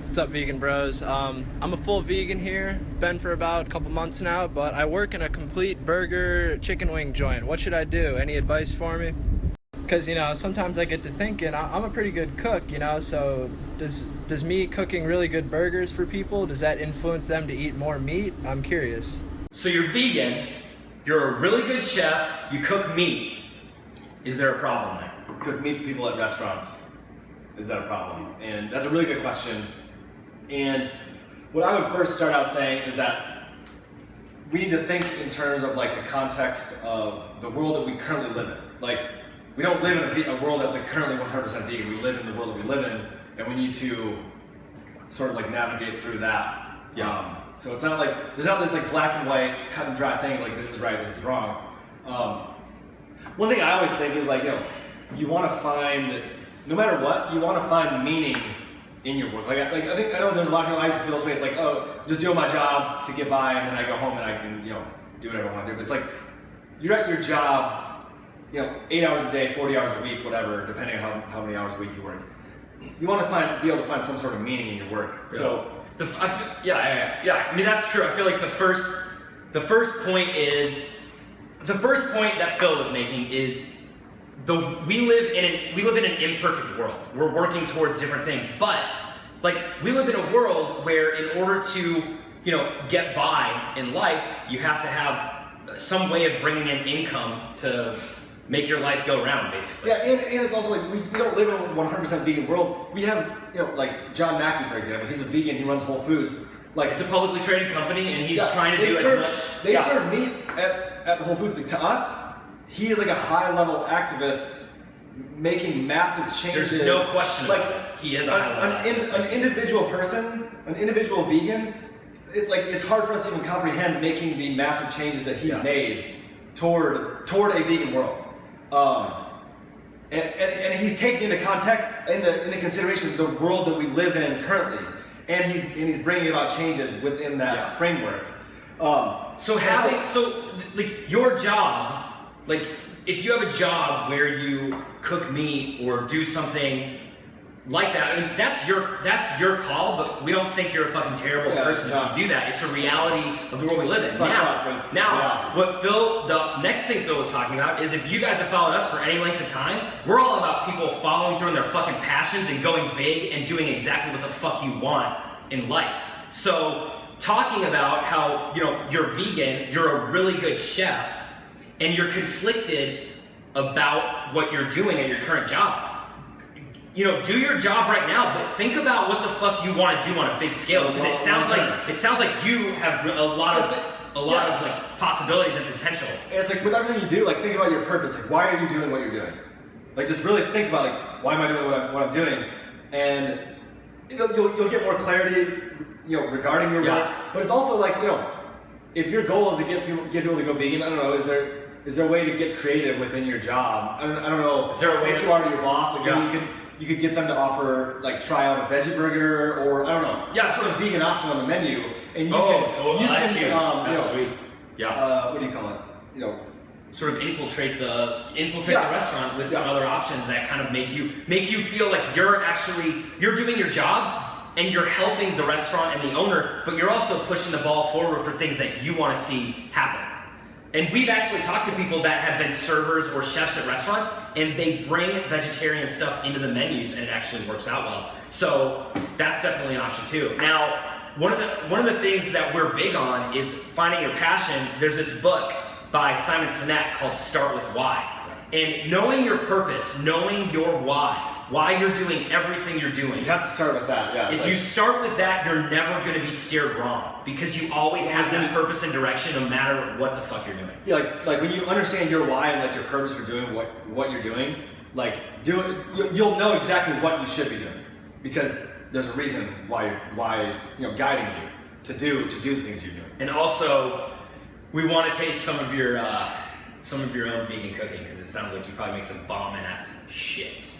What's up, vegan bros? I'm a full vegan here, been for about a couple months now, but I work in a complete burger chicken wing joint. What should I do? Any advice for me? Because, sometimes I get to thinking, I'm a pretty good cook, so does me cooking really good burgers for people, does that influence them to eat more meat? I'm curious. So you're vegan, you're a really good chef, you cook meat. Is there a problem there? Cook meat for people at restaurants. Is that a problem? And that's a really good question. And what I would first start out saying is that we need to think in terms of like the context of the world that we currently live in. Like, we don't live in a world that's like currently 100% vegan. We live in the world that we live in, and we need to sort of like navigate through that. So it's not like, there's not this like black and white, cut and dry thing, like this is right, this is wrong. One thing I always think is like, you want to find, no matter what, you want to find meaning in your work. I know there's a lot of people that feel this way. It's like, oh, just doing my job to get by, and then I go home and I can, do whatever I want to do. But it's like, you're at your job, 8 hours a day, 40 hours a week, whatever, depending on how many hours a week you work. You want to be able to find some sort of meaning in your work. Yeah. So, yeah. I mean, that's true. I feel like the first point that Phil was making is we live in an imperfect world. We're working towards different things, but like we live in a world where in order to get by in life, you have to have some way of bringing in income to make your life go around, basically. Yeah, and it's also like we don't live in a 100% vegan world. We have like John Mackey, for example. He's a vegan. He runs Whole Foods. Like, it's a publicly traded company, and he's trying to do as much. They serve meat at Whole Foods. Like, to us, he is like a high-level activist making massive changes. There's no question about it. He is a high-level activist. An individual person, an individual vegan, it's hard for us to even comprehend making the massive changes that he's made toward a vegan world. And he's taking into context, into consideration the world that we live in currently, and he's bringing about changes within that framework. Your job, like if you have a job where you cook meat or do something like that, I mean that's your call, but we don't think you're a fucking terrible person if you do that. It's a reality of the world we live in. Now, the next thing Phil was talking about is if you guys have followed us for any length of time, we're all about people following through on their fucking passions and going big and doing exactly what the fuck you want in life. So talking about how you're vegan, you're a really good chef, and you're conflicted about what you're doing at your current job. Do your job right now, but think about what the fuck you want to do on a big scale, because it sounds like you have a lot of like possibilities and potential. And it's like with everything you do, like think about your purpose. Like, why are you doing what you're doing? Like, just really think about like, why am I doing what I'm doing? And you'll get more clarity, regarding your work. But it's also like, if your goal is to get people to go vegan, I don't know, is there a way to get creative within your job? I don't know. Is there a way to are to your boss? Like, you could get them to offer, like, try out a veggie burger, or I don't know, some sort of vegan option on the menu, and that's huge. That's sweet. What do you call it? Sort of infiltrate the restaurant with some other options that kind of make you feel like you're doing your job and you're helping the restaurant and the owner, but you're also pushing the ball forward for things that you want to see happen. And we've actually talked to people that have been servers or chefs at restaurants, and they bring vegetarian stuff into the menus, and it actually works out well. So that's definitely an option too. Now, one of the things that we're big on is finding your passion. There's this book by Simon Sinek called Start With Why. And knowing your purpose, knowing your why you're doing everything you're doing. You have to start with that, yeah. If you start with that, you're never going to be steered wrong, because you always have that purpose and direction no matter what the fuck you're doing. Yeah, like when you understand your why and like your purpose for doing what you're doing, like you'll know exactly what you should be doing, because there's a reason why guiding you to do the things you're doing. And also, we want to taste some of your own vegan cooking, because it sounds like you probably make some bomb ass shit.